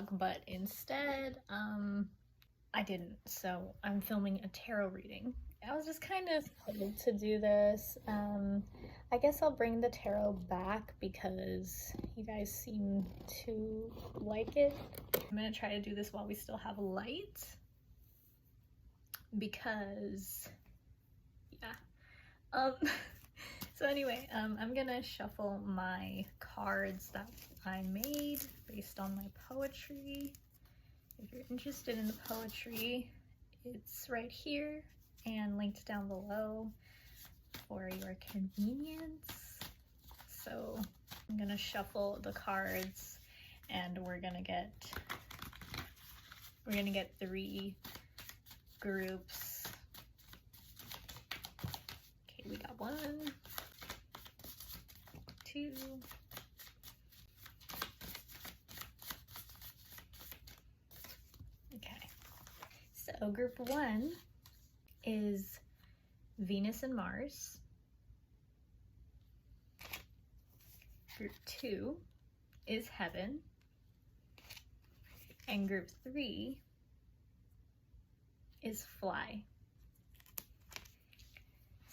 vlog, but instead, I didn't. So I'm filming a tarot reading. I was just kind of told to do this. I guess I'll bring the tarot back because you guys seem to like it. I'm gonna try to do this while we still have light because, yeah. So anyway, I'm gonna shuffle my cards that I made based on my poetry. If you're interested in the poetry, it's right here and linked down below for your convenience. So I'm gonna shuffle the cards and we're gonna get 3 groups. Okay, we got 1, 2, okay. So group 1 is Venus and Mars. Group 2 is Heaven. And group 3 is Fly.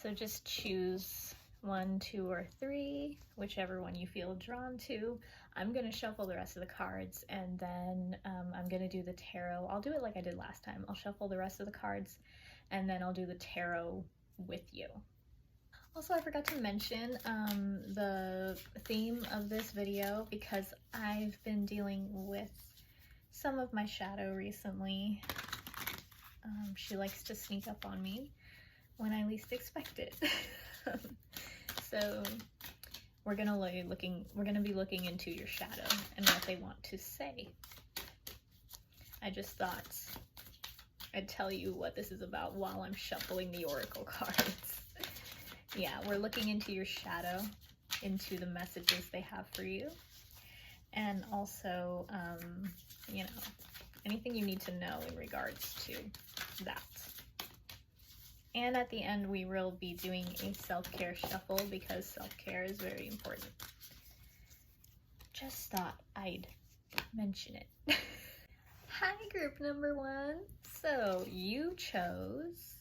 So just choose 1, 2, or 3, whichever one you feel drawn to. I'm gonna shuffle the rest of the cards and then I'm gonna do the tarot. I'll do it like I did last time. I'll shuffle the rest of the cards and then I'll do the tarot with you. Also, I forgot to mention the theme of this video because I've been dealing with some of my shadow recently. She likes to sneak up on me when I least expect it. So we're gonna be looking into your shadow and what they want to say. I just thought I'd tell you what this is about while I'm shuffling the oracle cards. Yeah, we're looking into your shadow, into the messages they have for you, and also, you know, anything you need to know in regards to that. And at the end, we will be doing a self-care shuffle because self-care is very important. Just thought I'd mention it. Hi, group number 1. So you chose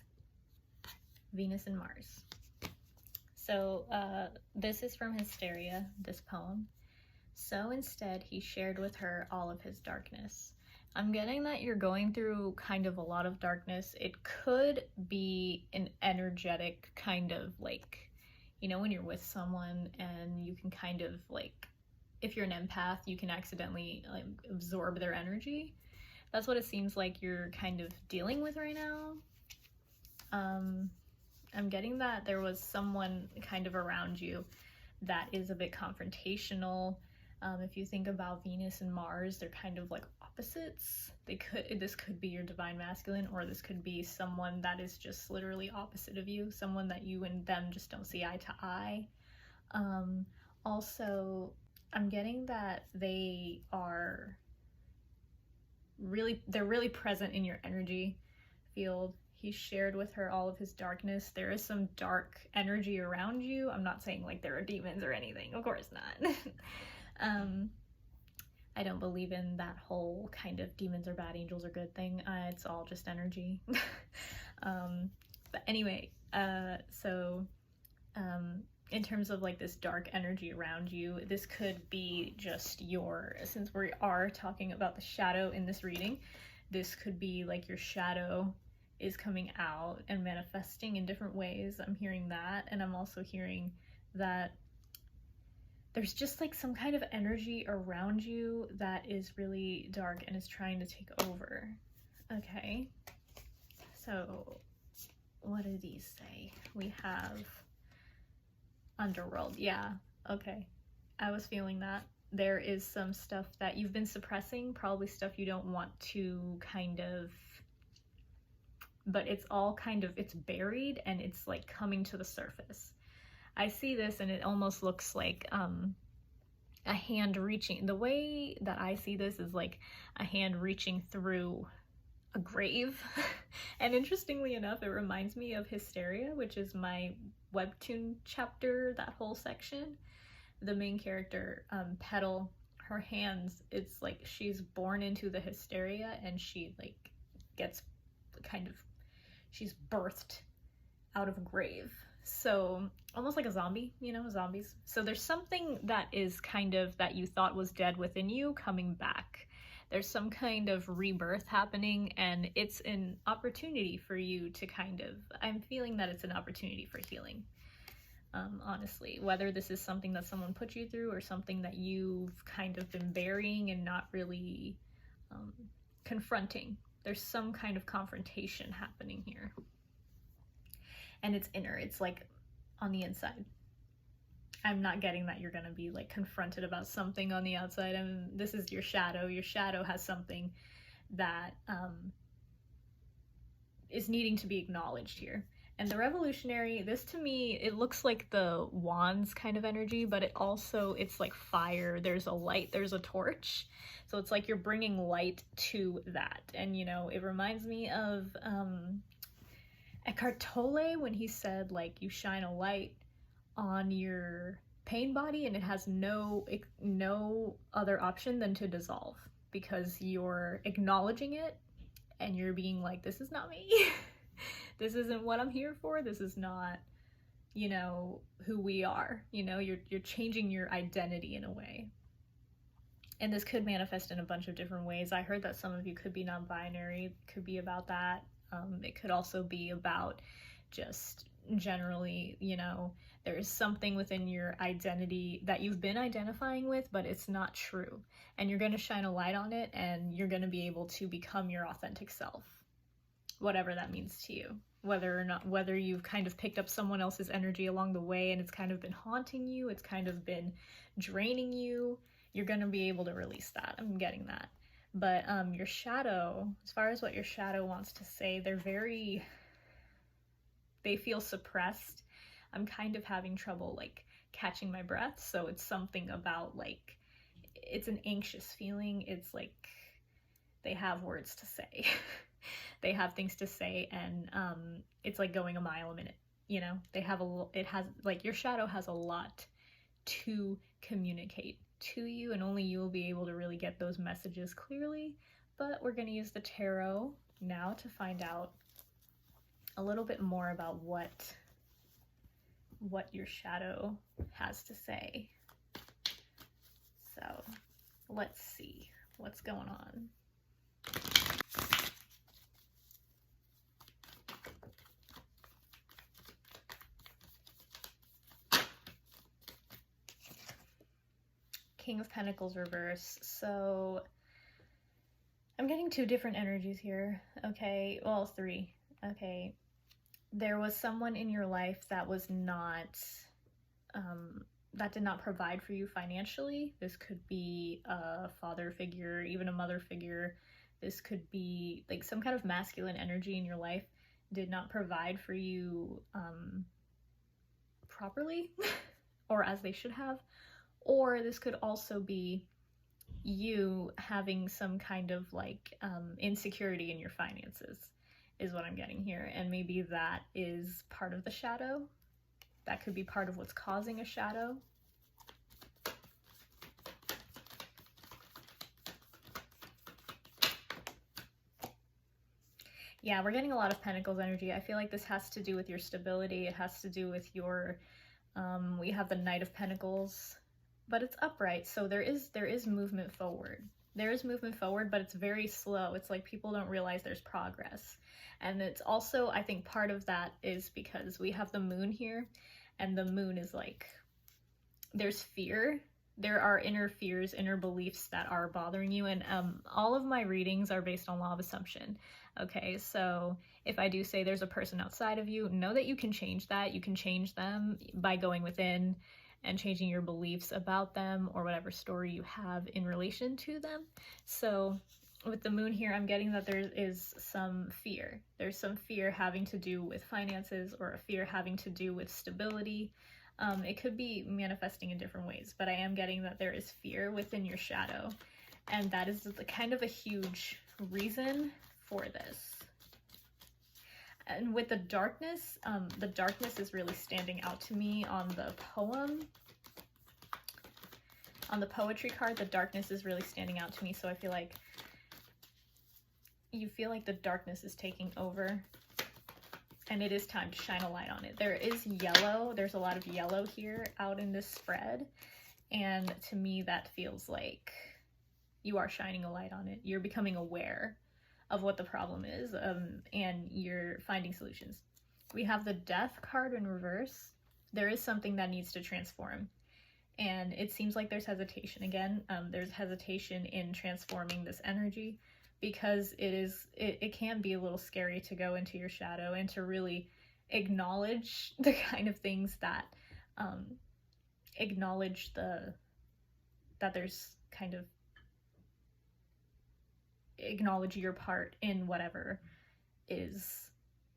Venus and Mars. So this is from Hysteria, this poem. So instead, he shared with her all of his darkness. I'm getting that you're going through kind of a lot of darkness. It could be an energetic kind of like, you know, when you're with someone and you can kind of like, if you're an empath, you can accidentally like absorb their energy. That's what it seems like you're kind of dealing with right now. I'm getting that there was someone kind of around you that is a bit confrontational. If you think about Venus and Mars, they're kind of like opposites. This could be your divine masculine, or this could be someone that is just literally opposite of you, someone that you and them just don't see eye to eye. Also, I'm getting that they're really present in your energy field. He shared with her all of his darkness. There is some dark energy around you. I'm not saying like there are demons or anything, of course not. I don't believe in that whole kind of demons are bad, angels are good thing. It's all just energy. But anyway, so in terms of like this dark energy around you, this could be just since we are talking about the shadow in this reading, this could be like your shadow is coming out and manifesting in different ways. I'm hearing that, and I'm also hearing that there's just like some kind of energy around you that is really dark and is trying to take over. Okay, so what do these say? We have Underworld. Yeah, okay, I was feeling that. There is some stuff that you've been suppressing, probably stuff you don't want to kind of, but it's all kind of, it's buried and it's like coming to the surface. I see this and it almost looks like a hand reaching. The way that I see this is like a hand reaching through a grave. And interestingly enough, it reminds me of Hysteria, which is my Webtoon chapter, that whole section. The main character, Petal, her hands, it's like she's born into the hysteria, and she like gets kind of, she's birthed out of a grave. So almost like a zombie, you know, zombies. So there's something that is kind of, that you thought was dead within you coming back. There's some kind of rebirth happening, and it's an opportunity for you to kind of, I'm feeling that it's an opportunity for healing. Honestly, whether this is something that someone put you through or something that you've kind of been burying and not really confronting. There's some kind of confrontation happening here. And it's inner, it's like on the inside. I'm not getting that you're gonna be like confronted about something on the outside. And this is your shadow. Your shadow has something that is needing to be acknowledged here. And the revolutionary, this to me, it looks like the wands kind of energy, but it also, it's like fire. There's a light, there's a torch. So it's like you're bringing light to that. And, you know, it reminds me of Eckhart Tolle when he said, like, you shine a light on your pain body and it has no other option than to dissolve, because you're acknowledging it and you're being like, this is not me. This isn't what I'm here for. This is not, you know, who we are. You know, you're changing your identity in a way. And this could manifest in a bunch of different ways. I heard that some of you could be non-binary, could be about that. It could also be about just generally, you know, there is something within your identity that you've been identifying with, but it's not true. And you're going to shine a light on it, and you're going to be able to become your authentic self. Whatever that means to you, whether you've kind of picked up someone else's energy along the way and it's kind of been haunting you, it's kind of been draining you, you're going to be able to release that. I'm getting that. But your shadow, as far as what your shadow wants to say, they feel suppressed. I'm kind of having trouble like catching my breath. So it's something about like, it's an anxious feeling. It's like they have words to say. They have things to say, and it's like going a mile a minute, you know? Your shadow has a lot to communicate to you, and only you will be able to really get those messages clearly. But we're going to use the tarot now to find out a little bit more about what your shadow has to say. So let's see what's going on. King of Pentacles reverse. So I'm getting two different energies here. Okay, well, three. Okay, there was someone in your life that was not, that did not provide for you financially. This could be a father figure, even a mother figure. This could be like some kind of masculine energy in your life did not provide for you properly or as they should have. Or this could also be you having some kind of like insecurity in your finances is what I'm getting here. And maybe that is part of the shadow. That could be part of what's causing a shadow. Yeah, we're getting a lot of Pentacles energy. I feel like this has to do with your stability. It has to do with your, we have the Knight of Pentacles, but it's upright, so there is movement forward. There is movement forward, but it's very slow. It's like people don't realize there's progress. And it's also, I think part of that is because we have the moon here, and the moon is like, there's fear. There are inner fears, inner beliefs that are bothering you, and all of my readings are based on law of assumption. Okay, so if I do say there's a person outside of you, know that you can change that. You can change them by going within and changing your beliefs about them or whatever story you have in relation to them. So with the moon here, I'm getting that there is some fear. There's some fear having to do with finances, or a fear having to do with stability. It could be manifesting in different ways, but I am getting that there is fear within your shadow. And that is kind of a huge reason for this. And with the darkness is really standing out to me on the poem. On the poetry card, the darkness is really standing out to me, so I feel like you feel like the darkness is taking over, and it is time to shine a light on it. There is yellow, there's a lot of yellow here out in this spread, and to me that feels like you are shining a light on it. You're becoming aware of what the problem is, and you're finding solutions. We have the Death card in reverse. There is something that needs to transform, and it seems like there's hesitation again. There's hesitation in transforming this energy, because it can be a little scary to go into your shadow and to really acknowledge the kind of things that acknowledge that there's kind of acknowledge your part in whatever is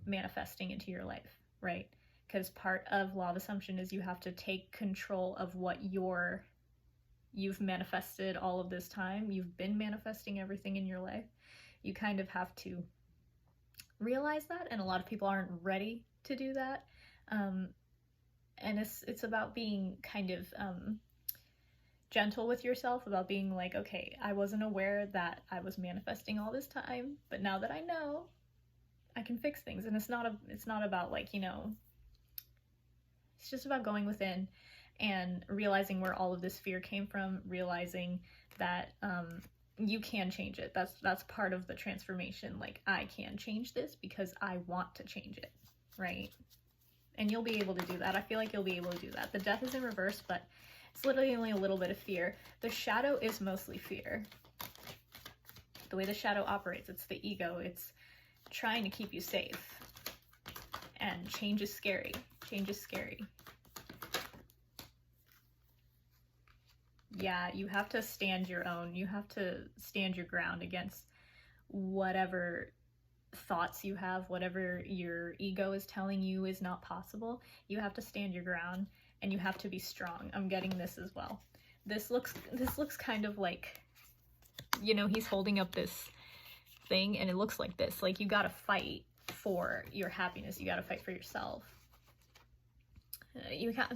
manifesting into your life, right? Because part of law of assumption is you have to take control of what you've manifested all of this time. You've been manifesting everything in your life. You kind of have to realize that, and a lot of people aren't ready to do that. And it's about being kind of gentle with yourself, about being like, okay, I wasn't aware that I was manifesting all this time, but now that I know, I can fix things. And it's not about like, you know, it's just about going within and realizing where all of this fear came from, realizing that you can change it. That's part of the transformation. Like, I can change this because I want to change it, right? And you'll be able to do that. I feel like you'll be able to do that. The Death is in reverse, but it's literally only a little bit of fear. The shadow is mostly fear. The way the shadow operates, it's the ego. It's trying to keep you safe. And change is scary. Change is scary. Yeah, you have to stand your own. You have to stand your ground against whatever thoughts you have, whatever your ego is telling you is not possible. You have to stand your ground, and you have to be strong. I'm getting this as well. This looks kind of like, you know, he's holding up this thing, and it looks like this. Like, you gotta fight for your happiness. You gotta fight for yourself.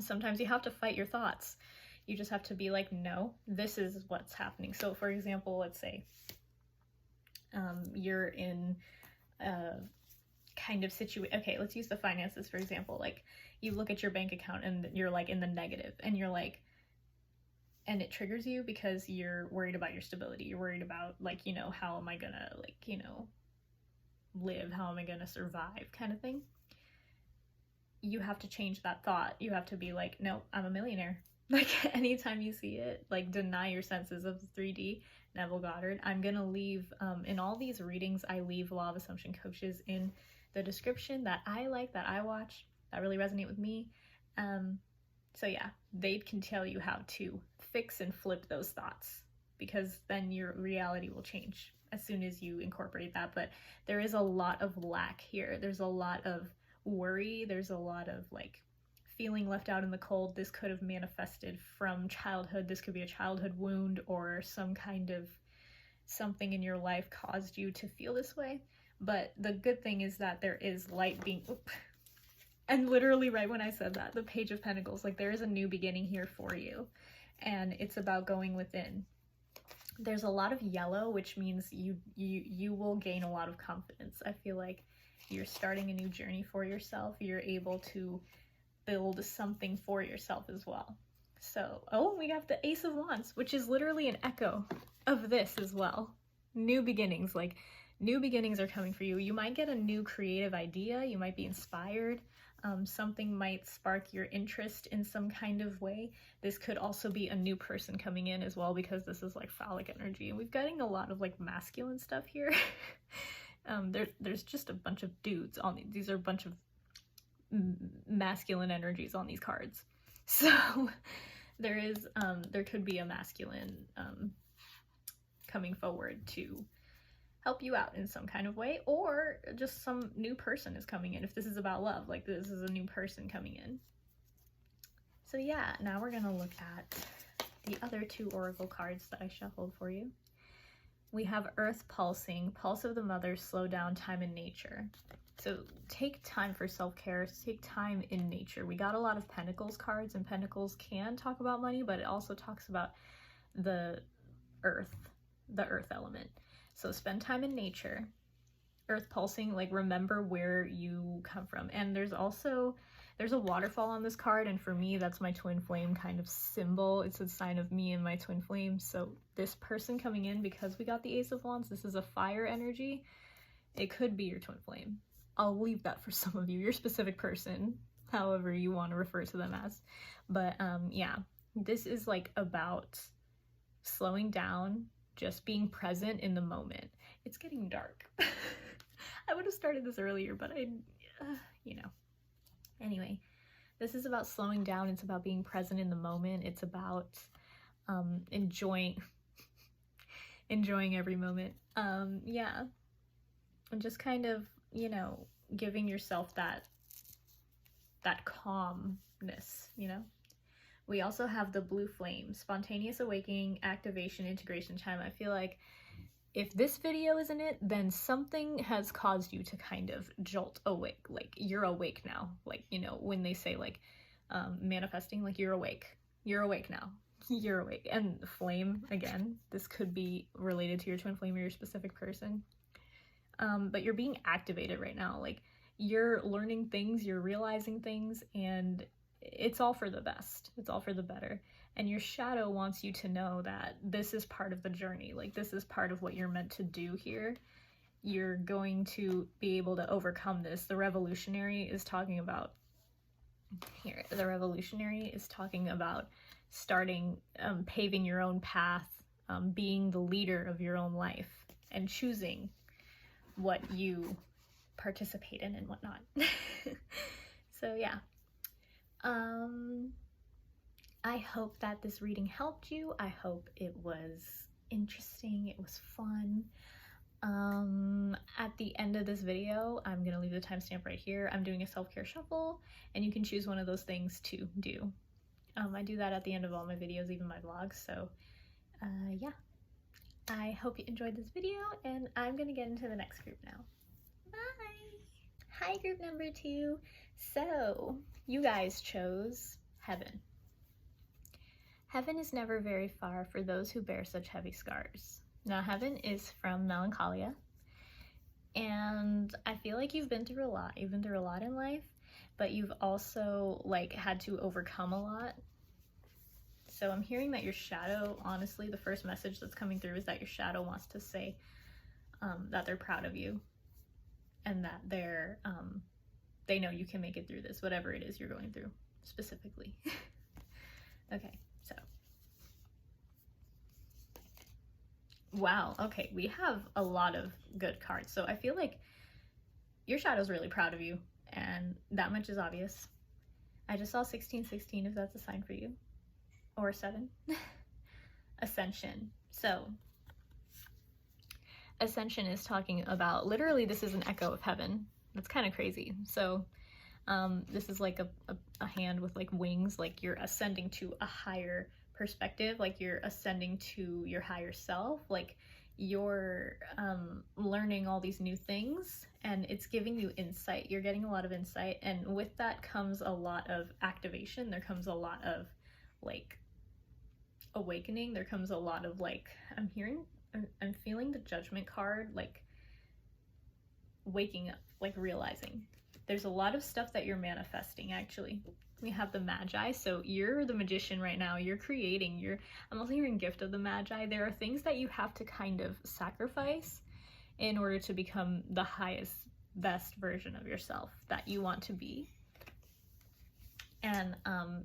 Sometimes you have to fight your thoughts. You just have to be like, no, this is what's happening. So for example, let's say you're in a kind of situation. Okay, let's use the finances, for example. Like, you look at your bank account and you're like in the negative, and you're like, and it triggers you because you're worried about your stability. You're worried about, like, you know, how am I gonna, like, you know, live? How am I gonna survive, kind of thing. You have to change that thought. You have to be like, no, I'm a millionaire. Like, anytime you see it, like, deny your senses of 3D, Neville Goddard. I'm gonna leave, in all these readings, I leave Law of Assumption coaches in the description that I like, that I watch, that really resonate with me. So yeah, they can tell you how to fix and flip those thoughts, because then your reality will change as soon as you incorporate that. But there is a lot of lack here. There's a lot of worry. There's a lot of, like, feeling left out in the cold. This could have manifested from childhood. This could be a childhood wound, or some kind of something in your life caused you to feel this way. But the good thing is that there is light being, and literally right when I said that, the Page of Pentacles, like, there is a new beginning here for you, and it's about going within. There's a lot of yellow, which means you will gain a lot of confidence. I feel like you're starting a new journey for yourself. You're able to build something for yourself as well. So, oh, we got the Ace of Wands, which is literally an echo of this as well. New beginnings, like, new beginnings are coming for you. You might get a new creative idea. You might be inspired. Something might spark your interest in some kind of way. This could also be a new person coming in as well, because this is like phallic energy, and we're getting a lot of like masculine stuff here. There's just a bunch of dudes on these are a bunch of masculine energies on these cards. So there could be a masculine coming forward to help you out in some kind of way, or just some new person is coming in. If this is about love, like, this is a new person coming in. So yeah, now we're gonna look at the other two oracle cards that I shuffled for you. We have Earth Pulsing, Pulse of the Mother, Slow Down, Time in Nature. So take time for self-care, take time in nature. We got a lot of Pentacles cards, and Pentacles can talk about money, but it also talks about the earth element. So spend time in nature, earth pulsing, like remember where you come from. And there's a waterfall on this card, and for me that's my twin flame kind of symbol. It's a sign of me and my twin flame. So this person coming in, because we got the Ace of Wands, this is a fire energy. It could be your twin flame. I'll leave that for some of you, your specific person, however you want to refer to them as. But yeah, this is like about slowing down, just being present in the moment. It's getting dark. I would have started this earlier, but you know. Anyway, this is about slowing down. It's about being present in the moment. It's about enjoying every moment. Yeah. And just kind of, you know, giving yourself that calmness, you know. We also have the blue flame, spontaneous awakening, activation, integration time. I feel like if this video isn't it, then something has caused you to kind of jolt awake. Like, you're awake now. Like, you know, when they say like manifesting, like you're awake now. You're awake. And flame, again, this could be related to your twin flame or your specific person. But you're being activated right now. Like, you're learning things, you're realizing things, and it's all for the best. It's all for the better. And your shadow wants you to know that this is part of the journey. Like, this is part of what you're meant to do here. You're going to be able to overcome this. The revolutionary is talking about here. The revolutionary is talking about starting, paving your own path, being the leader of your own life, and choosing what you participate in and whatnot. So yeah. I hope that this reading helped you. I hope it was interesting. It was fun. At the end of this video, I'm gonna leave the timestamp right here. I'm doing a self-care shuffle, and you can choose one of those things to do. I do that at the end of all my videos, even my vlogs. So yeah, I hope you enjoyed this video, and I'm gonna get into the next group now. Bye. Hi, group number 2. So you guys chose heaven. Heaven is never very far for those who bear such heavy scars. Now, heaven is from Melancholia, and I feel like you've been through a lot. You've been through a lot in life, but you've also like had to overcome a lot. So I'm hearing that your shadow, honestly, the first message that's coming through is that your shadow wants to say that they're proud of you, and that they know you can make it through this, whatever it is you're going through specifically. Okay, so. Wow, okay, we have a lot of good cards. So I feel like your shadow's really proud of you, and that much is obvious. I just saw 1616, if that's a sign for you. Or 7. Ascension. So Ascension is talking about, literally this is an echo of heaven. That's kind of crazy. So this is like a hand with like wings, like you're ascending to a higher perspective, like you're ascending to your higher self, like you're learning all these new things, and it's giving you insight. You're getting a lot of insight, and with that comes a lot of activation. There comes a lot of like awakening. There comes a lot of like, I'm feeling the Judgment card, like waking up, like realizing. There's a lot of stuff that you're manifesting, actually. We have the Magi, so you're the magician right now. You're creating, I'm also hearing gift of the Magi. There are things that you have to kind of sacrifice in order to become the highest, best version of yourself that you want to be. And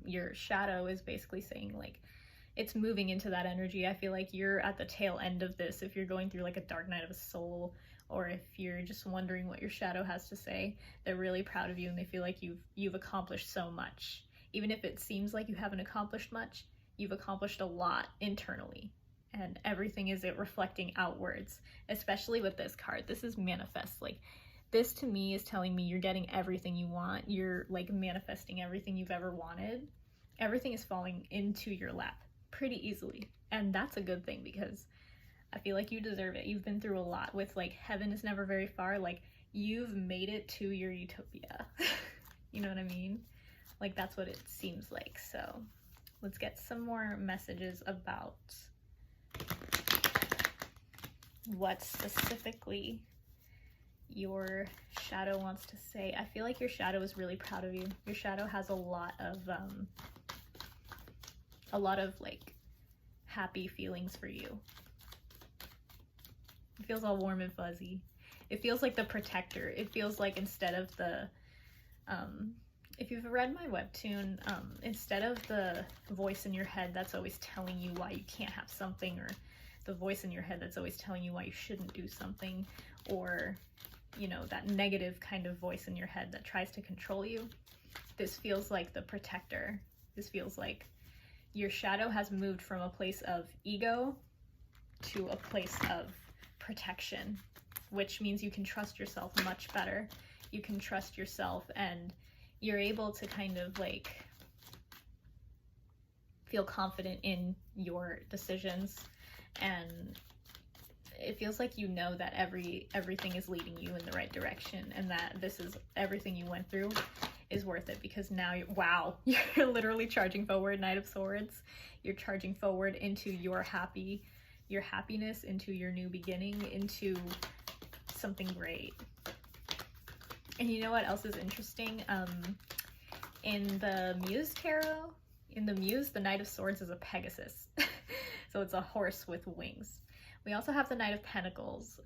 your shadow is basically saying like, it's moving into that energy. I feel like you're at the tail end of this. If you're going through like a dark night of a soul, or if you're just wondering what your shadow has to say, they're really proud of you, and they feel like you've accomplished so much. Even if it seems like you haven't accomplished much, you've accomplished a lot internally, and everything is reflecting outwards, especially with this card. This is manifest. Like, this to me is telling me you're getting everything you want. You're like manifesting everything you've ever wanted. Everything is falling into your lap pretty easily, and that's a good thing, because I feel like you deserve it. You've been through a lot with like, heaven is never very far. Like, you've made it to your utopia. You know what I mean? Like, that's what it seems like. So let's get some more messages about what specifically your shadow wants to say. I feel like your shadow is really proud of you. Your shadow has a lot of like happy feelings for you. It feels all warm and fuzzy. It feels like the protector. It feels like instead of the if you've read my webtoon, instead of the voice in your head that's always telling you why you can't have something, or the voice in your head that's always telling you why you shouldn't do something, or, you know, that negative kind of voice in your head that tries to control you, this feels like the protector. This feels like your shadow has moved from a place of ego to a place of protection, which means you can trust yourself much better. You can trust yourself, and you're able to kind of like feel confident in your decisions, and it feels like you know that everything is leading you in the right direction, and that this is everything you went through is worth it, because now you're literally charging forward. Knight of Swords, you're charging forward into your happiness, into your new beginning, into something great. And you know what else is interesting? In the Muse tarot, the Knight of Swords is a Pegasus. So it's a horse with wings. We also have the Knight of Pentacles.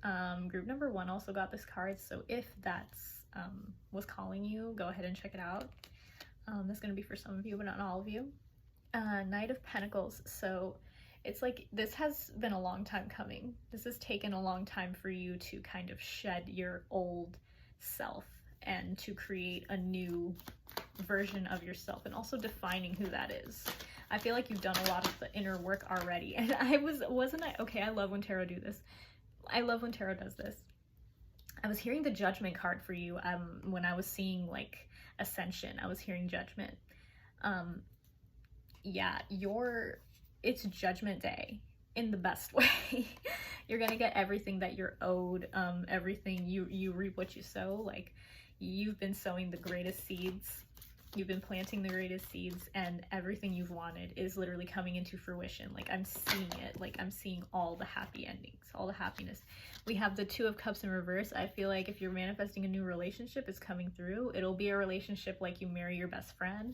Group number 1 also got this card, so if that's was calling you, go ahead and check it out. That's going to be for some of you, but not all of you. Knight of Pentacles. So it's like this has been a long time coming. This has taken a long time for you to kind of shed your old self and to create a new version of yourself, and also defining who that is. I feel like you've done a lot of the inner work already, and I love when tarot do this. I love when tarot does this. I was hearing the Judgment card for you when I was seeing like Ascension. I was hearing Judgment. Yeah, it's Judgment Day in the best way. You're gonna get everything that you're owed. Everything you reap what you sow. Like, you've been sowing the greatest seeds. You've been planting the greatest seeds, and everything you've wanted is literally coming into fruition. Like, I'm seeing it. Like, I'm seeing all the happy endings, all the happiness. We have the Two of Cups in reverse. I feel like if you're manifesting a new relationship, it's coming through. It'll be a relationship like you marry your best friend.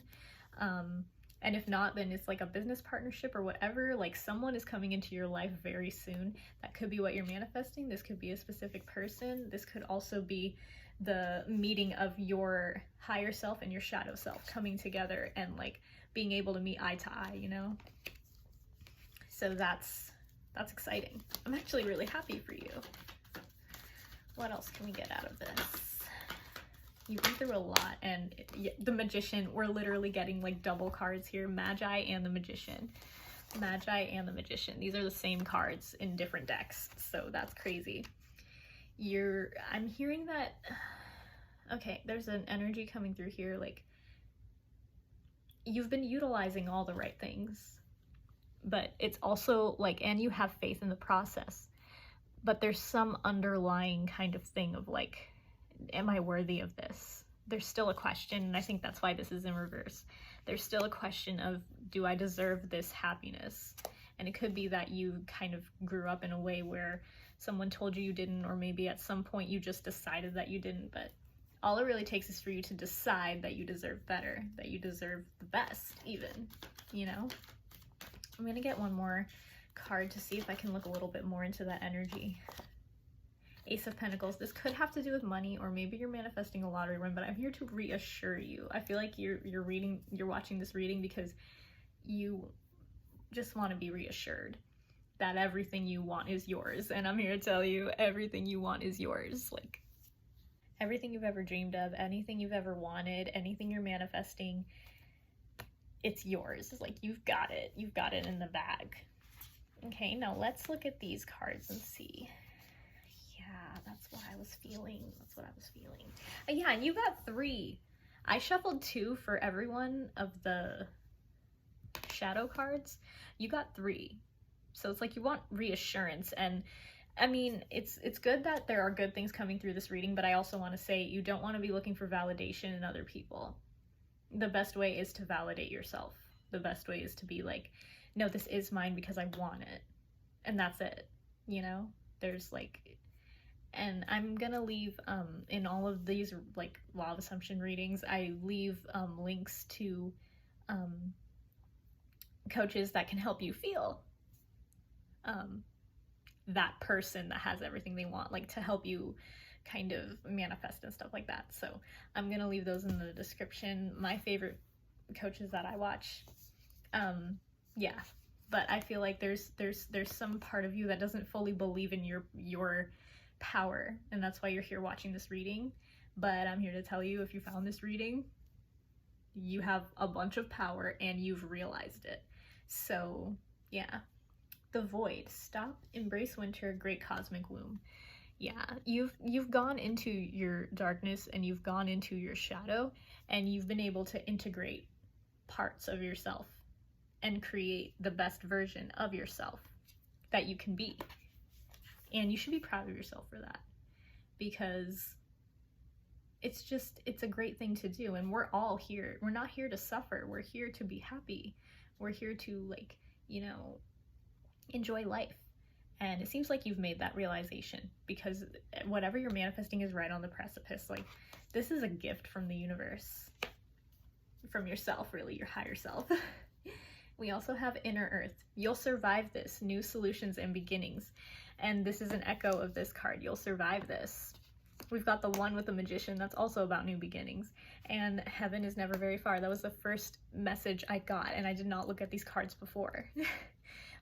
And if not, then it's like a business partnership or whatever. Like, someone is coming into your life very soon. That could be what you're manifesting. This could be a specific person. This could also be the meeting of your higher self and your shadow self coming together and like being able to meet eye to eye, you know? So that's exciting. I'm actually really happy for you. What else can we get out of this? You've been through a lot, and the Magician, we're literally getting like double cards here. Magi and the Magician. Magi and the Magician. These are the same cards in different decks, so that's crazy. I'm hearing that, okay, there's an energy coming through here, like, you've been utilizing all the right things, but it's also like, and you have faith in the process, but there's some underlying kind of thing of like, am I worthy of this? There's still a question, and I think that's why this is in reverse. There's still a question of, do I deserve this happiness? And it could be that you kind of grew up in a way where someone told you didn't, or maybe at some point you just decided that you didn't, but all it really takes is for you to decide that you deserve better, that you deserve the best even, you know? I'm gonna get one more card to see if I can look a little bit more into that energy. Ace of Pentacles. This could have to do with money, or maybe you're manifesting a lottery run, but I'm here to reassure you. I feel like you're watching this reading because you just want to be reassured that everything you want is yours. And I'm here to tell you, everything you want is yours. Like, everything you've ever dreamed of, anything you've ever wanted, anything you're manifesting, it's yours. Like, you've got it. You've got it in the bag. Okay, now let's look at these cards and see. Yeah, that's what I was feeling. That's what I was feeling. Yeah, and you got 3. I shuffled 2 for every one of the shadow cards. You got 3. So it's like you want reassurance, and I mean, it's good that there are good things coming through this reading, but I also want to say you don't want to be looking for validation in other people. The best way is to validate yourself. The best way is to be like, no, this is mine because I want it. and that's it, you know? There's like, and I'm gonna leave in all of these like law of assumption readings, I leave links to coaches that can help you feel that person that has everything they want, like to help you kind of manifest and stuff like that. So I'm gonna leave those in the description. My favorite coaches that I watch, yeah, but I feel like there's some part of you that doesn't fully believe in your power, and that's why you're here watching this reading. But I'm here to tell you, if you found this reading, you have a bunch of power and you've realized it. So yeah. The void. Stop, embrace winter, great cosmic womb. Yeah, you've gone into your darkness and you've gone into your shadow, and you've been able to integrate parts of yourself and create the best version of yourself that you can be. And you should be proud of yourself for that, because it's a great thing to do. And we're all here. We're not here to suffer. We're here to be happy. We're here to, like, you know, enjoy life. And it seems like you've made that realization, because whatever you're manifesting is right on the precipice. Like, this is a gift from the universe, from yourself, really, your higher self. We also have inner earth. You'll survive this. New solutions and beginnings. And this is an echo of this card. You'll survive this. We've got the one with the magician. That's also about new beginnings. And heaven is never very far. That was the first message I got, and I did not look at these cards before.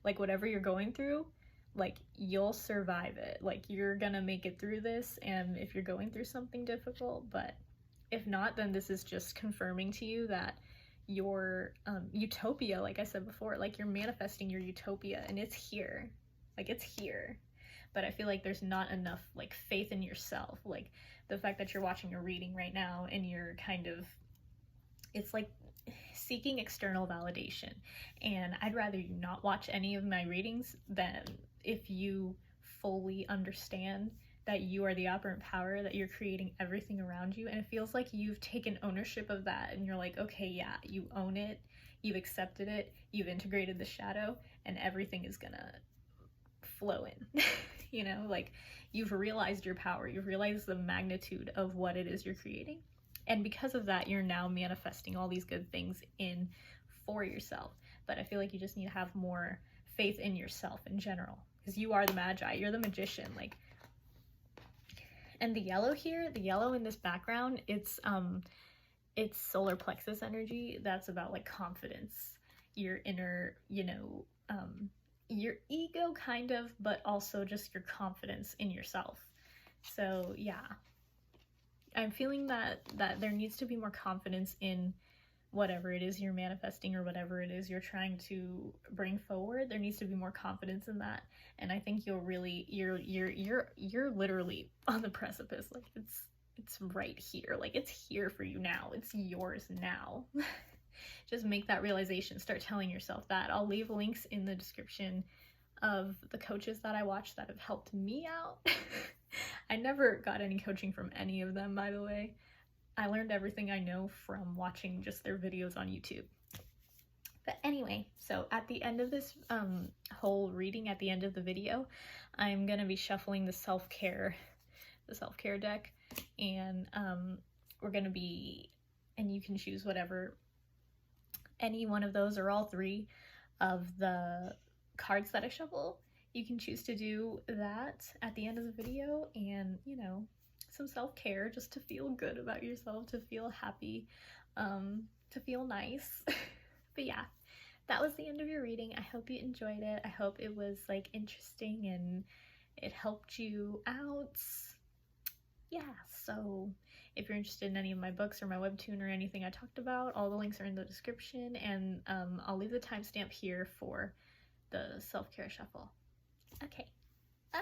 Like, whatever you're going through, like, you'll survive it. Like, you're gonna make it through this, and if you're going through something difficult, but if not, then this is just confirming to you that your utopia, like I said before, like, you're manifesting your utopia, and it's here. Like, it's here. But I feel like there's not enough, like, faith in yourself. Like, the fact that you're watching a reading right now and you're kind of, it's like seeking external validation. And I'd rather you not watch any of my readings than if you fully understand that you are the operant power, that you're creating everything around you, and it feels like you've taken ownership of that, and you're like, okay, yeah, you own it, you've accepted it, you've integrated the shadow, and everything is gonna flow in. You know, like, you've realized your power, you've realized the magnitude of what it is you're creating. And because of that, you're now manifesting all these good things in for yourself. But I feel like you just need to have more faith in yourself in general, because you are the magi, you're the magician. Like, and the yellow here, the yellow in this background, it's solar plexus energy. That's about, like, confidence, your inner, you know, your ego kind of, but also just your confidence in yourself. So yeah, I'm feeling that there needs to be more confidence in whatever it is you're manifesting, or whatever it is you're trying to bring forward. There needs to be more confidence in that, and I think you'll really, you're literally on the precipice. Like, it's right here. Like, it's here for you now. It's yours now. Just make that realization. Start telling yourself that. I'll leave links in the description of the coaches that I watch that have helped me out. I never got any coaching from any of them, by the way. I learned everything I know from watching just their videos on YouTube. But anyway, so at the end of this whole reading, at the end of the video, I'm going to be shuffling the self-care deck, and we're going to be, and you can choose whatever, any one of those or all three of the cards that I shuffle. You can choose to do that at the end of the video, and, you know, some self-care just to feel good about yourself, to feel happy, to feel nice. But yeah, that was the end of your reading. I hope you enjoyed it. I hope it was, like, interesting and it helped you out. Yeah, so if you're interested in any of my books or my webtoon or anything I talked about, all the links are in the description, and I'll leave the timestamp here for the self-care shuffle. Okay, bye!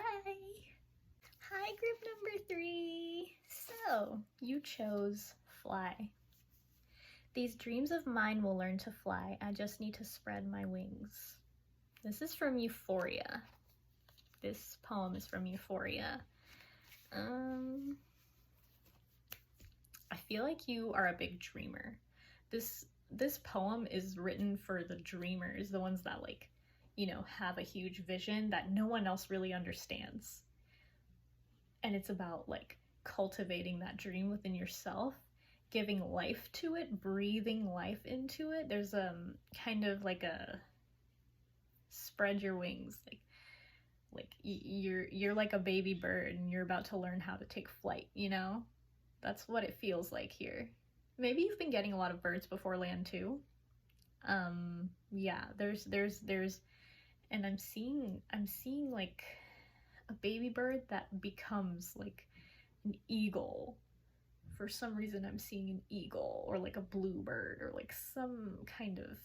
Hi, group number 3! So, you chose fly. These dreams of mine will learn to fly. I just need to spread my wings. This is from Euphoria. This poem is from Euphoria. I feel like you are a big dreamer. This poem is written for the dreamers, the ones that, like, you know, have a huge vision that no one else really understands. And it's about like cultivating that dream within yourself, giving life to it, breathing life into it. There's kind of like a spread your wings, like you're like a baby bird and you're about to learn how to take flight, you know? That's what it feels like here. Maybe you've been getting a lot of birds before land too. Yeah, there's and I'm seeing like a baby bird that becomes like an eagle. For some reason I'm seeing an eagle, or like a bluebird, or like some kind of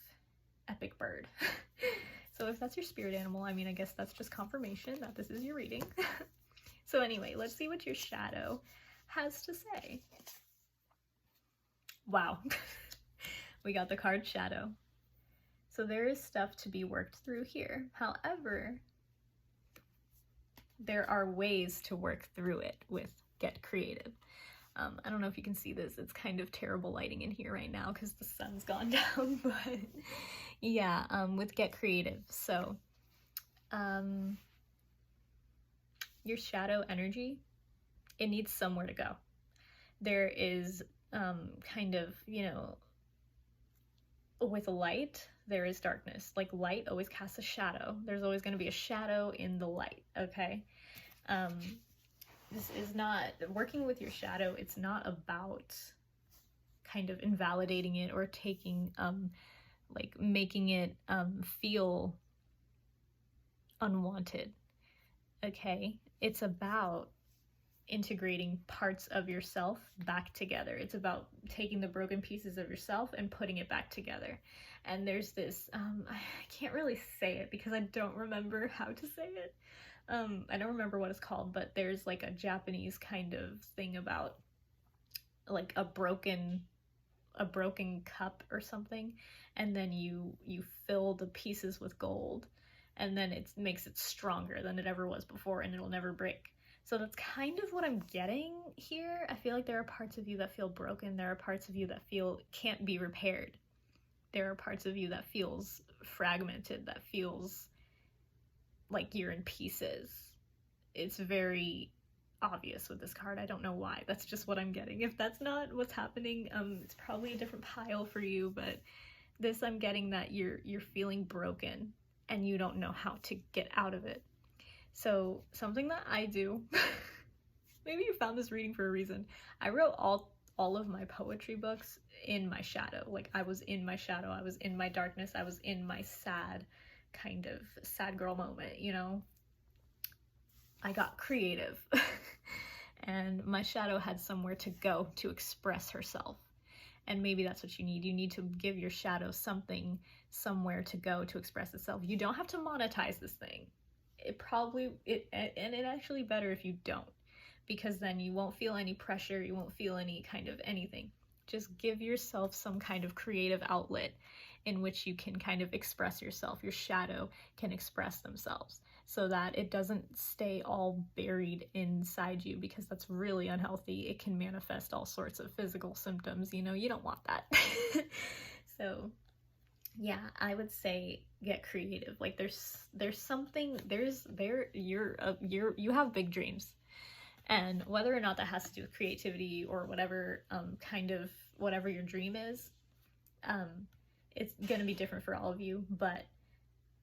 epic bird. So if that's your spirit animal, I mean, I guess that's just confirmation that this is your reading. So anyway, let's see what your shadow has to say. Wow. We got the card shadow. So there is stuff to be worked through here. However, there are ways to work through it with get creative. I don't know if you can see this. It's kind of terrible lighting in here right now because the sun's gone down, but yeah, with get creative. So your shadow energy, it needs somewhere to go. There is kind of, you know, with light, there is darkness. Like light always casts a shadow. There's always going to be a shadow in the light, okay? This is not, working with your shadow, it's not about kind of invalidating it or taking, like making it feel unwanted, okay? It's about integrating parts of yourself back together. It's about taking the broken pieces of yourself and putting it back together. And there's this, I can't really say it because I don't remember how to say it. I don't remember what it's called, but there's like a Japanese kind of thing about like a broken cup or something, and then you fill the pieces with gold, and then it makes it stronger than it ever was before, and it'll never break. So that's kind of what I'm getting here. I feel like there are parts of you that feel broken. There are parts of you that feel can't be repaired. There are parts of you that feels fragmented, that feels like you're in pieces. It's very obvious with this card. I don't know why. That's just what I'm getting. If that's not what's happening, it's probably a different pile for you, but this, I'm getting that you're feeling broken and you don't know how to get out of it. So something that I do, maybe you found this reading for a reason. I wrote all of my poetry books in my shadow. Like I was in my shadow, I was in my darkness, I was in my sad girl moment, you know? I got creative and my shadow had somewhere to go to express herself. And maybe that's what you need. You need to give your shadow something, somewhere to go to express itself. You don't have to monetize this thing. It's actually better if you don't, because then you won't feel any pressure, you won't feel any kind of anything. Just give yourself some kind of creative outlet in which you can kind of express yourself. Your shadow can express themselves so that it doesn't stay all buried inside you, because that's really unhealthy. It can manifest all sorts of physical symptoms, you know, you don't want that. So yeah, I would say get creative. Like there's something, you have big dreams, and whether or not that has to do with creativity or whatever, kind of whatever your dream is, it's gonna be different for all of you, but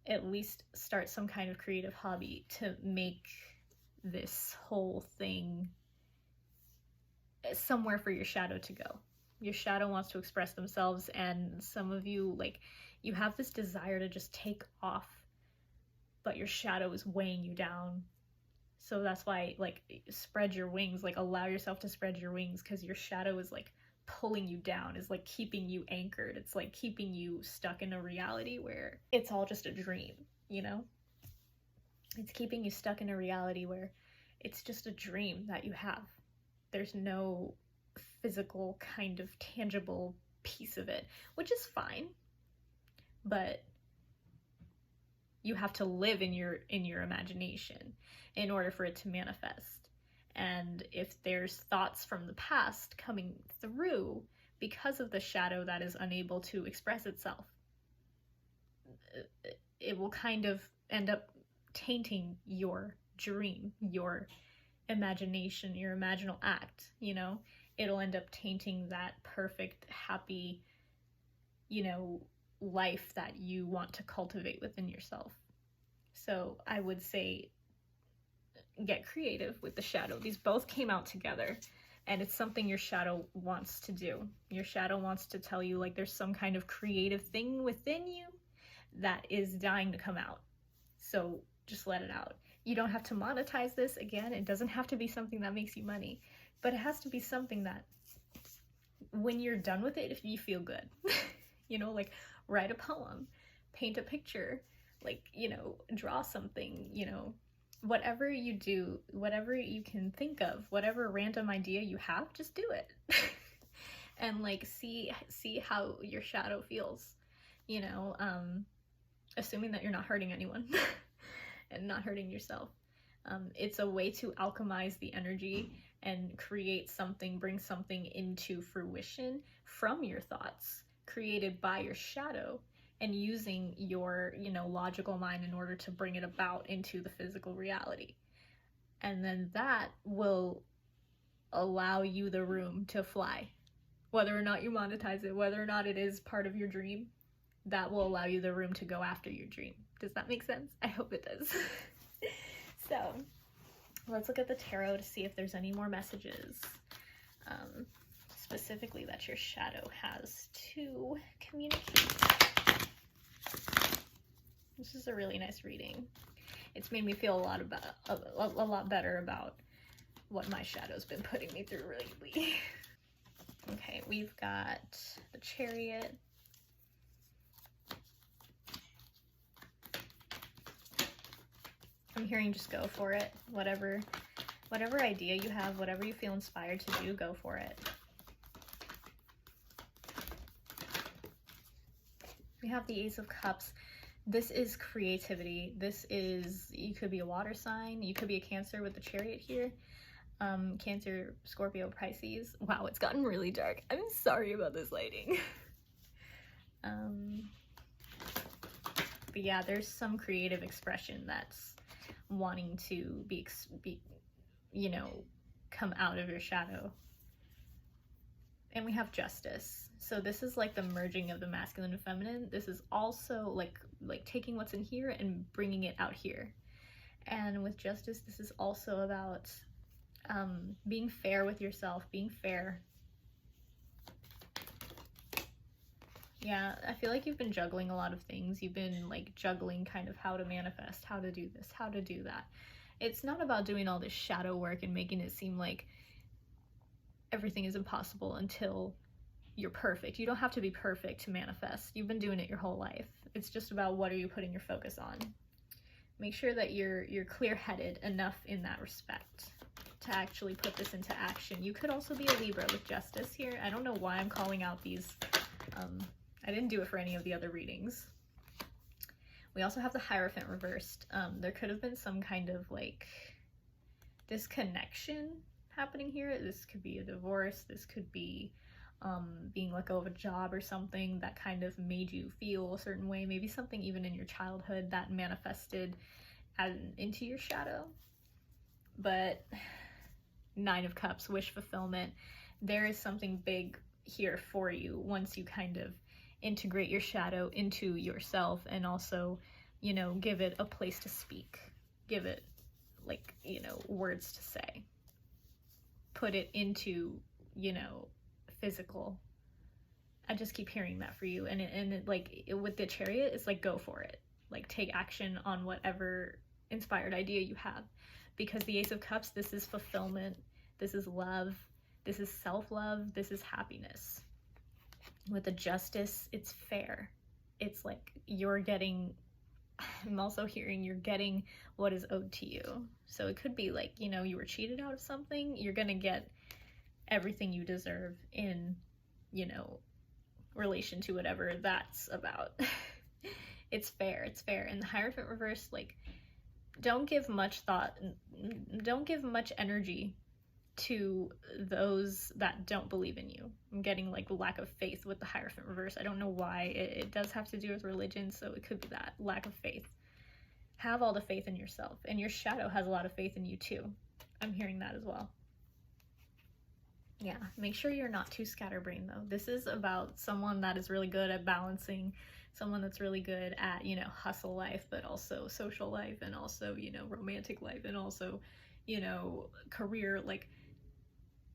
at least start some kind of creative hobby to make this whole thing somewhere for your shadow to go. Your shadow wants to express themselves, and some of you, like, you have this desire to just take off, but your shadow is weighing you down. So that's why, like, spread your wings, like, allow yourself to spread your wings, because your shadow is, like, pulling you down, is, like, keeping you anchored. It's, like, keeping you stuck in a reality where it's all just a dream, you know? It's keeping you stuck in a reality where it's just a dream that you have. There's no physical kind of tangible piece of it, which is fine, but you have to live in your imagination in order for it to manifest. And if there's thoughts from the past coming through because of the shadow that is unable to express itself, it will kind of end up tainting your dream, your imagination, your imaginal act, you know? It'll end up tainting that perfect, happy, you know, life that you want to cultivate within yourself. So I would say get creative with the shadow. These both came out together, and it's something your shadow wants to do. Your shadow wants to tell you, like, there's some kind of creative thing within you that is dying to come out. So just let it out. You don't have to monetize this. Again, it doesn't have to be something that makes you money, but it has to be something that when you're done with it, if you feel good, you know, like write a poem, paint a picture, like, you know, draw something, you know, whatever you do, whatever you can think of, whatever random idea you have, just do it. And like see how your shadow feels, you know, assuming that you're not hurting anyone and not hurting yourself. It's a way to alchemize the energy and create something, bring something into fruition from your thoughts created by your shadow, and using your, you know, logical mind in order to bring it about into the physical reality. And then that will allow you the room to fly. Whether or not you monetize it, whether or not it is part of your dream, that will allow you the room to go after your dream. Does that make sense? I hope it does. So let's look at the tarot to see if there's any more messages, specifically that your shadow has to communicate. This is a really nice reading. It's made me feel a lot better about what my shadow's been putting me through lately. Okay, we've got the Chariot. I'm hearing just go for it. Whatever idea you have, whatever you feel inspired to do, go for it. We have the Ace of Cups. This is creativity. This is, you could be a water sign. You could be a Cancer with the Chariot here. Cancer, Scorpio, Pisces. Wow, it's gotten really dark. I'm sorry about this lighting. But yeah, there's some creative expression that's wanting to be, you know, come out of your shadow. And we have Justice. So this is like the merging of the masculine and feminine. This is also like taking what's in here and bringing it out here. And with Justice, this is also about being fair with yourself, being fair. Yeah, I feel like you've been juggling a lot of things. You've been like juggling kind of how to manifest, how to do this, how to do that. It's not about doing all this shadow work and making it seem like everything is impossible until you're perfect. You don't have to be perfect to manifest. You've been doing it your whole life. It's just about what are you putting your focus on. Make sure that you're clear-headed enough in that respect to actually put this into action. You could also be a Libra with Justice here. I don't know why I'm calling out these. I didn't do it for any of the other readings. We also have the Hierophant reversed. There could have been some kind of like disconnection happening here. This could be a divorce. This could be being let go of a job or something that kind of made you feel a certain way. Maybe something even in your childhood that manifested into your shadow. But Nine of Cups, wish fulfillment. There is something big here for you once you kind of integrate your shadow into yourself, and also, you know, give it a place to speak. Give it, like, you know, words to say. Put it into, you know, physical. I just keep hearing that for you. And it, like, with the Chariot, it's like, go for it. Like, take action on whatever inspired idea you have. Because the Ace of Cups, this is fulfillment. This is love. This is self-love. This is happiness. With the Justice, it's fair. It's like you're getting, I'm also hearing you're getting what is owed to you. So it could be like, you know, you were cheated out of something. You're going to get everything you deserve in, you know, relation to whatever that's about. It's fair. It's fair. And the Hierophant reverse, like, don't give much thought, don't give much energy to those that don't believe in you. I'm getting like lack of faith with the Hierophant reverse. I don't know why. It does have to do with religion, so it could be that lack of faith. Have all the faith in yourself, and your shadow has a lot of faith in you too. I'm hearing that as well. Yeah, make sure you're not too scatterbrained though. This is about someone that is really good at balancing, someone that's really good at, you know, hustle life, but also social life, and also, you know, romantic life, and also, you know, career. Like,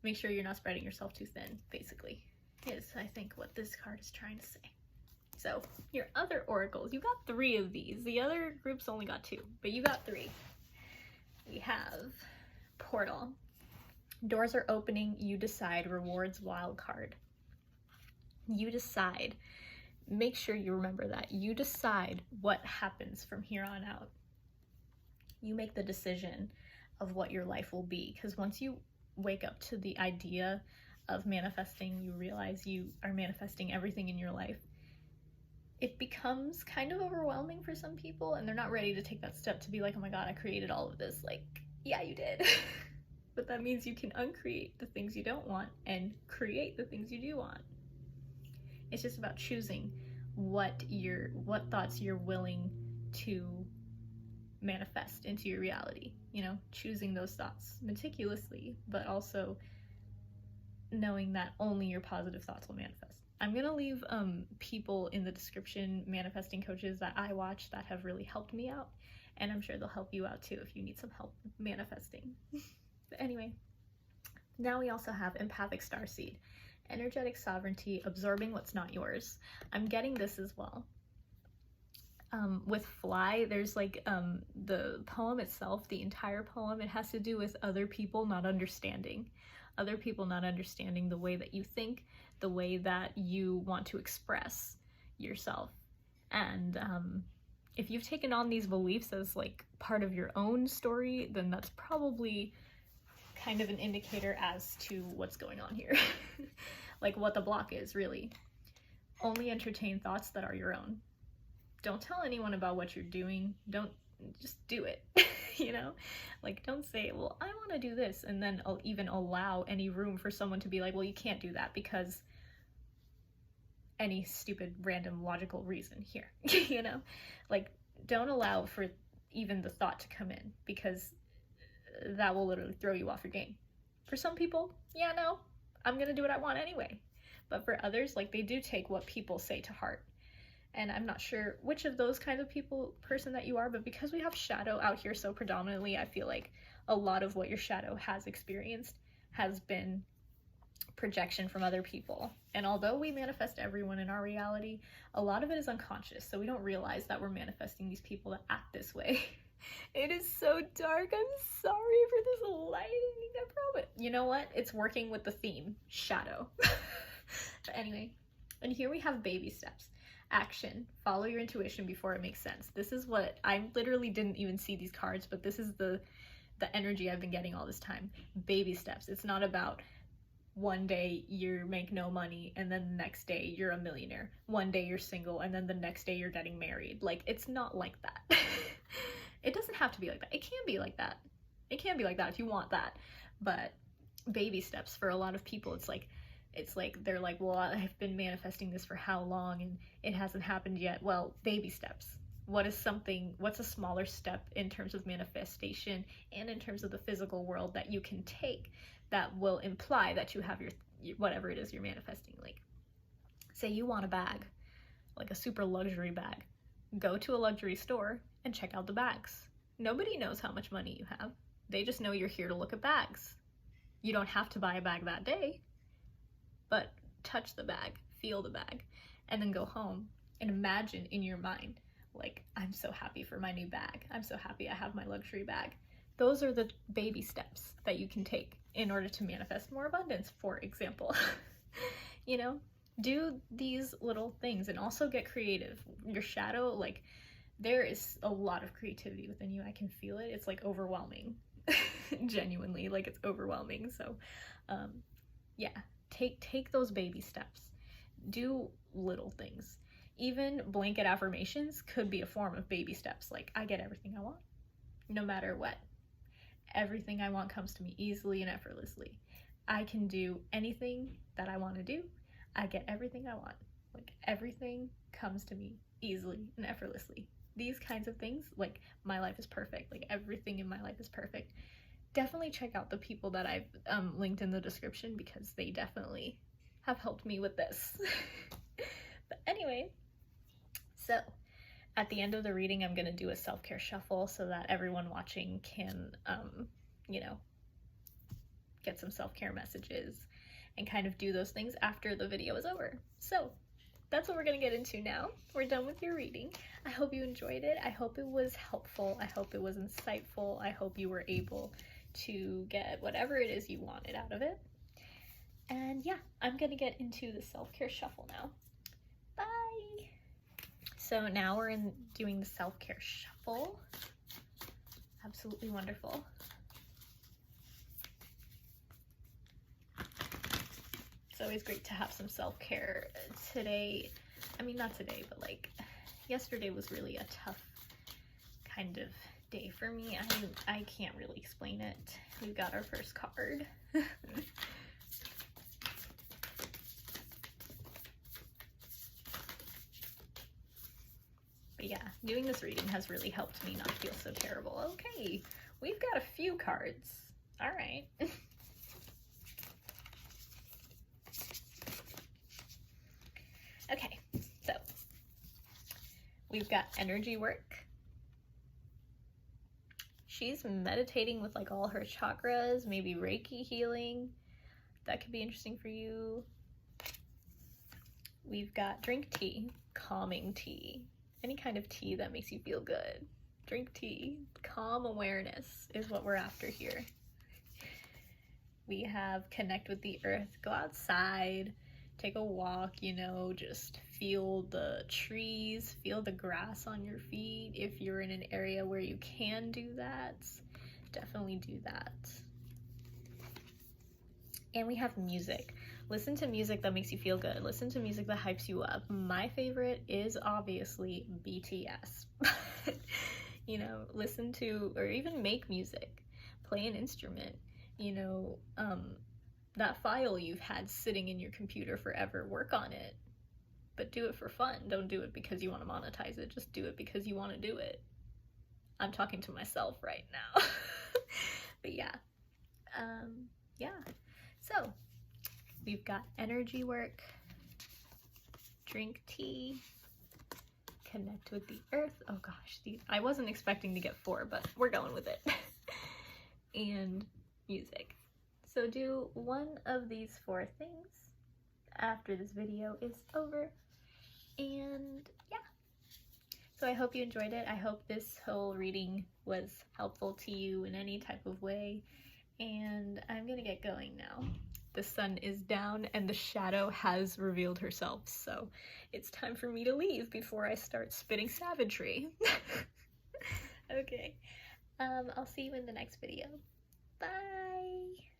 make sure you're not spreading yourself too thin, basically, is I think what this card is trying to say. So your other oracles, you got 3 of these. The other groups only got 2, but you got 3. We have Portal. Doors are opening, you decide, rewards wild card. You decide. Make sure you remember that. You decide what happens from here on out. You make the decision of what your life will be, because once you wake up to the idea of manifesting, you realize you are manifesting everything in your life. It becomes kind of overwhelming for some people, and they're not ready to take that step to be like, oh my god, I created all of this. Like, yeah, you did. But that means you can uncreate the things you don't want and create the things you do want. It's just about choosing what thoughts you're willing to manifest into your reality. You know, choosing those thoughts meticulously, but also knowing that only your positive thoughts will manifest. I'm gonna leave people in the description, manifesting coaches that I watch that have really helped me out, and I'm sure they'll help you out too if you need some help manifesting. But anyway, now we also have Empathic Starseed, energetic sovereignty, absorbing what's not yours. I'm getting this as well. With Fly, there's like the poem itself, the entire poem, it has to do with other people not understanding. Other people not understanding the way that you think, the way that you want to express yourself. And if you've taken on these beliefs as like part of your own story, then that's probably kind of an indicator as to what's going on here. Like what the block is, really. Only entertain thoughts that are your own. Don't tell anyone about what you're doing. Don't just do it. You know, like don't say, well, I want to do this, and then I'll even allow any room for someone to be like, well, you can't do that because any stupid random logical reason here. You know, like don't allow for even the thought to come in, because that will literally throw you off your game. For some people, yeah, no, I'm gonna do what I want anyway. But for others, like, they do take what people say to heart. And I'm not sure which of those kinds of person that you are, but because we have shadow out here so predominantly, I feel like a lot of what your shadow has experienced has been projection from other people. And although we manifest everyone in our reality, a lot of it is unconscious, so we don't realize that we're manifesting these people that act this way. It is so dark. I'm sorry for this lighting. I promise. You know what? It's working with the theme, shadow. But anyway, and here we have baby steps. Action. Follow your intuition before it makes sense. This is what I literally didn't even see these cards, but this is the energy I've been getting all this time. Baby steps. It's not about one day you make no money and then the next day you're a millionaire. One day you're single and then the next day you're getting married. Like, it's not like that. It doesn't have to be like that. It can be like that. It can be like that if you want that. But baby steps for a lot of people, it's like they're like, well, I've been manifesting this for how long and it hasn't happened yet. Well, baby steps. What's a smaller step in terms of manifestation and in terms of the physical world that you can take that will imply that you have your whatever it is you're manifesting? Like, say you want a bag, like a super luxury bag. Go to a luxury store and check out the bags. Nobody knows how much money you have. They just know you're here to look at bags. You don't have to buy a bag that day, but touch the bag, feel the bag, and then go home and imagine in your mind, like, I'm so happy for my new bag. I'm so happy I have my luxury bag. Those are the baby steps that you can take in order to manifest more abundance, for example. You know, do these little things and also get creative. Your shadow, like, there is a lot of creativity within you. I can feel it. It's like overwhelming. Genuinely, like, it's overwhelming. So yeah, take those baby steps. Do little things. Even blanket affirmations could be a form of baby steps. Like, I get everything I want, no matter what. Everything I want comes to me easily and effortlessly. I can do anything that I want to do. I get everything I want. Like, everything comes to me easily and effortlessly. These kinds of things, like, my life is perfect. Like, everything in my life is perfect. Definitely check out the people that I've linked in the description, because they definitely have helped me with this. But anyway, so at the end of the reading, I'm going to do a self-care shuffle so that everyone watching can, you know, get some self-care messages and kind of do those things after the video is over. So that's what we're going to get into now. We're done with your reading. I hope you enjoyed it. I hope it was helpful. I hope it was insightful. I hope you were able to get whatever it is you wanted out of it. And yeah, I'm going to get into the self-care shuffle now. Bye! So now we're doing the self-care shuffle. Absolutely wonderful. It's always great to have some self-care. Today, I mean, not today, but like yesterday was really a tough kind of day for me. I can't really explain it. We've got our first card. But yeah, doing this reading has really helped me not feel so terrible. Okay, we've got a few cards. All right. Okay, so we've got energy work. She's meditating with like all her chakras, maybe Reiki healing. That could be interesting for you. We've got drink tea, calming tea. Any kind of tea that makes you feel good. Drink tea. Calm awareness is what we're after here. We have connect with the earth. Go outside, take a walk, you know, just feel the trees, feel the grass on your feet. If you're in an area where you can do that, definitely do that. And we have music. Listen to music that makes you feel good. Listen to music that hypes you up. My favorite is obviously BTS. You know, listen to, or even make music. Play an instrument. You know, that file you've had sitting in your computer forever, work on it. But do it for fun. Don't do it because you want to monetize it. Just do it because you want to do it. I'm talking to myself right now. But yeah. Yeah. So, we've got energy work, drink tea, connect with the earth. Oh gosh, I wasn't expecting to get 4, but we're going with it. And music. So do one of these 4 things after this video is over. And yeah. So I hope you enjoyed it. I hope this whole reading was helpful to you in any type of way. And I'm gonna get going now. The sun is down and the shadow has revealed herself, so it's time for me to leave before I start spitting savagery. Okay, I'll see you in the next video. Bye!